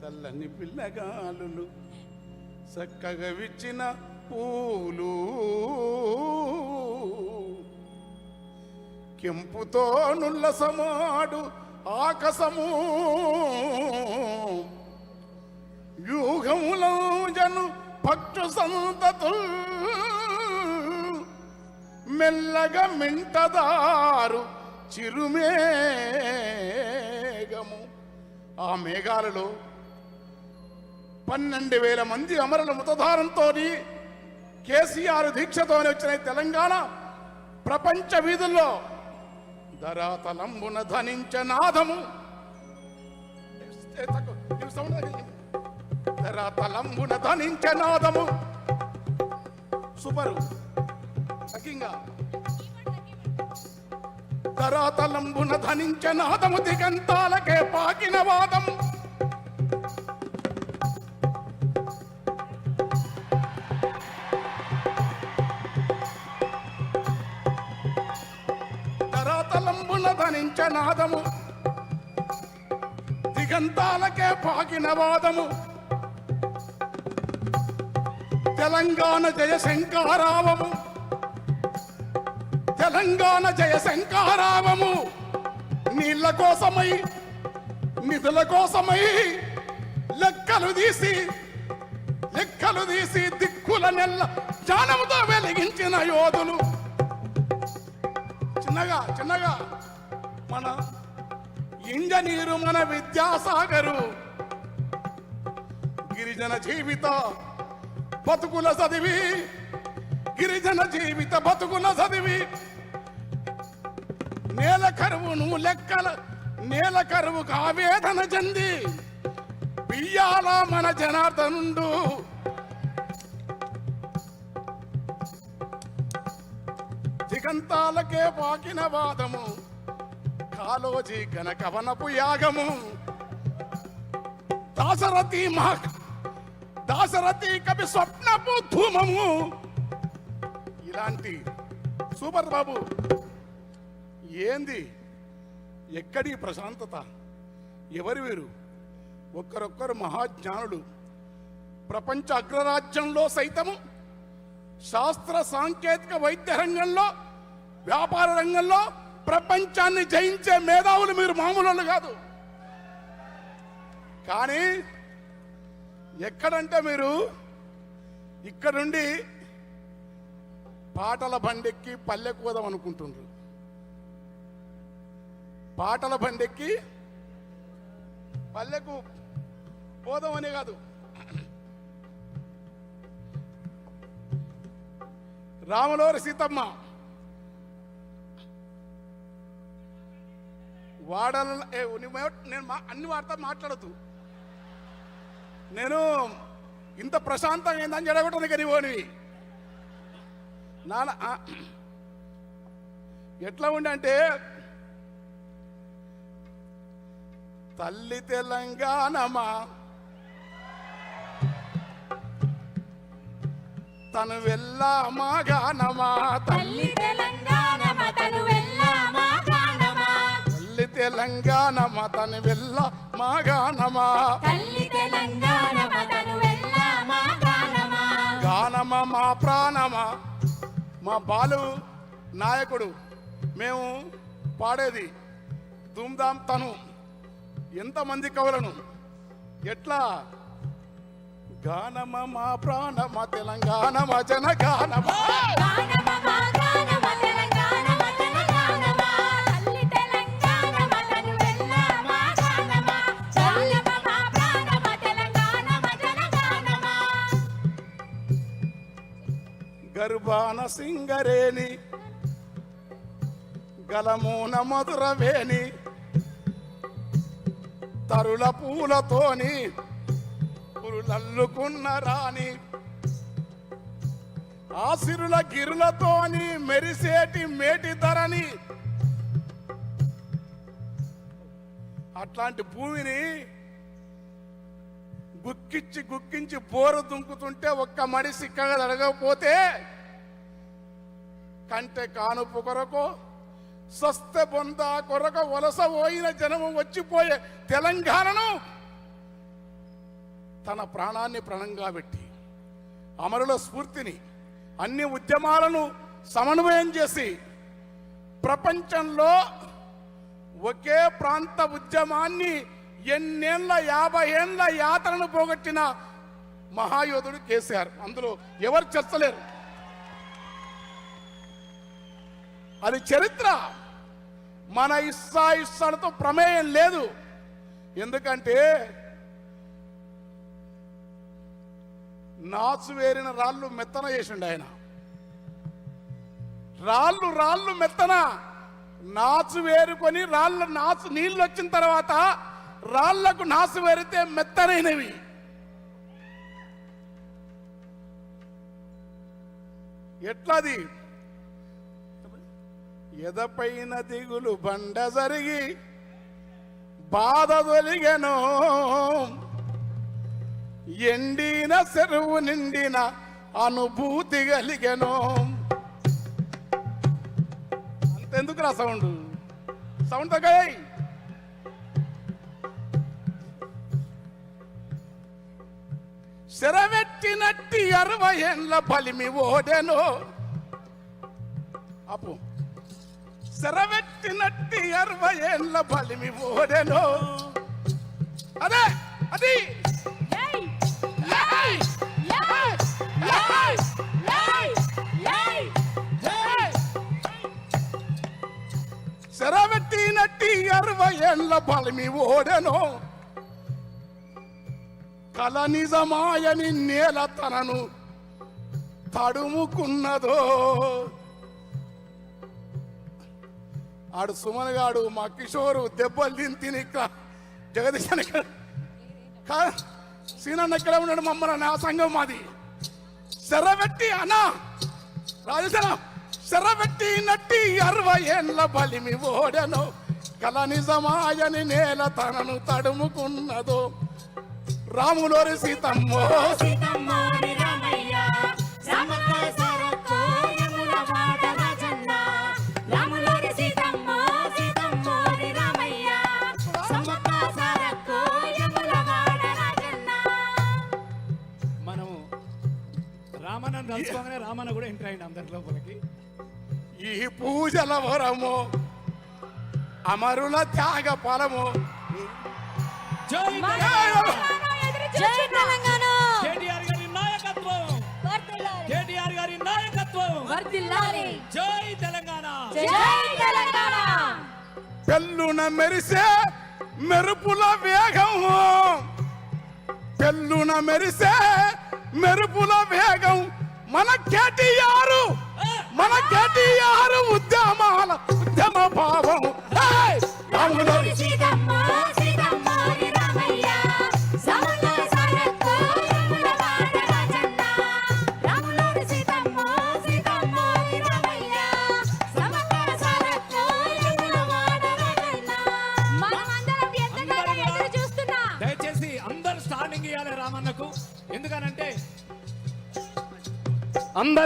చల్లని పిల్లగాలులు చక్కగా విచ్చిన పూలు కెంపుతో నుల్లసమాడు ఆకాశము వ్యూహములో జను పక్షు సంతతుల్ మెల్లగా మింటదారు చిరుమేఘము. ఆ మేఘాలలో 12,000 మంది అమరుల మృతధారంతో కేసీఆర్ దీక్షతోనే వచ్చిన తెలంగాణ ప్రపంచ వీధుల్లో ధరాతలంబున ధనించ నాదము. ధరాతలంబున ధనించ నాదము. సూపరు సకింగా. ధరాతలంబున ధనించ నాదము దిగంతాలకే పాకిన వాదం. ధరాతలంబున ధనించ నాదము దిగంతాలకే పాకిన వాదము. తెలంగాణ జయ శంకారావము. తెలంగాణ జయ శంకారావము. నీళ్ల కోసమై నిధుల కోసమై లెక్కలు తీసి దిక్కుల నెల్ల జ్ఞానముతో వెలిగించిన యోధులు. చిన్నగా మన ఇంజనీరు, మన విద్యాసాగరు గిరిజన జీవిత బతుకుల చదివి, గిరిజన జీవిత బతుకుల చదివి నేల కరువుకు ఆవేదన చెంది బియ్యాల మన జనార్దనుండు. దిగంతాలకే పాకిన వాదము కాలోజీ కనకవనపు యాగము. దాశరథి కవి స్వప్నపు ధూమము. ఇలాంటి సూపర్ బాబు ఏంది? ఎక్కడి ప్రశాంతత? ఎవరు వీరు? ఒక్కరొక్కరు మహాజ్ఞానులు. ప్రపంచ అగ్రరాజ్యంలో సైతము శాస్త్ర సాంకేతిక వైద్య రంగంలో, వ్యాపార రంగంలో ప్రపంచాన్ని జయించే మేధావులు మీరు. మామూలు కాదు. కానీ ఎక్కడంటే మీరు ఇక్కడుండి పాటల బండెక్కి పల్లెకు పోదాం అనుకుంటున్నారు. పాటల బండెక్కి పల్లెకు పోదామనే కాదు, రాములవారి సీతమ్మ వాడల నేను అన్ని వార్త మాట్లాడదు. నేను ఇంత ప్రశాంతంగా ఏందని జడగొట్టదు కానీ పోనివి నాన్న. ఎట్లా ఉండే అంటే తల్లి తెలంగాణమా తను వెళ్ళా మాగానమా. తల్లి తెలంగాణమా తను వెళ్ళా మాగానమా. తల్లి తెలంగాణమా తను వెళ్ళా మాగానమా. తల్లి తెలంగాణమా తను వెళ్ళా మాగానమా. గానమా మా ప్రాణమా. మా బాలు నాయకుడు మేము పాడేది ధూమ్ధాం. తను ఎంతమంది కవులను ఎట్లా గానమ మా ప్రాణమ తెలంగాణమ జనగానమ. గర్భాన సింగరేణి గలమూన మధురవేణి తరుల పూలతోని పురులల్లుకున్న రాణి ఆసిరుల గిరులతోని మెరిసేటి మేటి ధరని. అట్లాంటి భూమిని గుక్కించి బోరు దుంకుతుంటే ఒక్క మడిసి అడగకపోతే కంటే కానుపు కొరకు స్వస్థ బొంద కొరకు వలస పోయిన జనము వచ్చిపోయే తెలంగాణను తన ప్రాణాన్ని ప్రణంగా పెట్టి అమరుల స్ఫూర్తిని అన్ని ఉద్యమాలను సమన్వయం చేసి ప్రపంచంలో ఒకే ప్రాంత ఉద్యమాన్ని ఎన్నేళ్ల 50 ఏళ్ల యాత్రను పోగొట్టిన మహాయోధుడు కేసీఆర్. అందులో ఎవరు చర్చలేరు. అది చరిత్ర. మన ఇష్టాలతో ప్రమేయం లేదు. ఎందుకంటే నాచు వేరిన రాళ్ళు మెత్తన చేసిండు ఆయన. రాళ్ళు మెత్తన నాచు వేరుకొని నాచు నీళ్ళు వచ్చిన తర్వాత రాళ్లకు నాచు వేరితే మెత్తనైనవి. ఎట్లది? ఎదపైన దిగులు బండ జరిగి బాధ తొలిగెను, ఎండిన చెరువు నిండిన అనుభూతి కలిగెను. అంతెందుకురా సౌండ్ తగ్గాయి. శరవెట్టినట్టి 60 ఏళ్ల బలిమి ఓడెను. అప్పు శరవెట్టినట్టి 60 ఏళ్ల బలిమి ఓడెను. అదే అది శరవెట్టినట్టి 60 ఏళ్ల బలిమి ఓడెను. కల నిజమాయని నేల తనను తడుముకున్నదో. ఆడు సుమన్ గాడు మా కిషోరు దెబ్బలు తిని జగదీశ్ సీనన్న ఎక్కడ ఉన్నాడు? మమ్మల్ని నా సంఘం మాది. శరవెట్టి అన్నా రాజేశ్వర శరవెట్టి నట్టి 60 ఏళ్ల బలిమి ఓడెను. కల నిజమాయని నేల తనను తడుముకున్నదో. రాములోరి సీతమ్మో రామన్న తలుచుకోగానే రామన్న కూడా ఎంటర్ అయ్యింది అందరి లోపలికి. ఈ పూజల వరము అమరుల త్యాగ ఫలము. కేటీఆర్ గారి నాయకత్వం, కేటీఆర్ గారి నాయకత్వం. జై తెలంగాణ. పెళ్ళున మెరిసే మెరుపుల వేగం, పెళ్ళున మెరిసే మెరుపుల వేగం మన కేటీఆర్ ఉద్యమ భావం. దయచేసి అందరు స్టాండింగ్ ఇవ్వాలి రామన్నకు. ఎందుకనంటే అందరు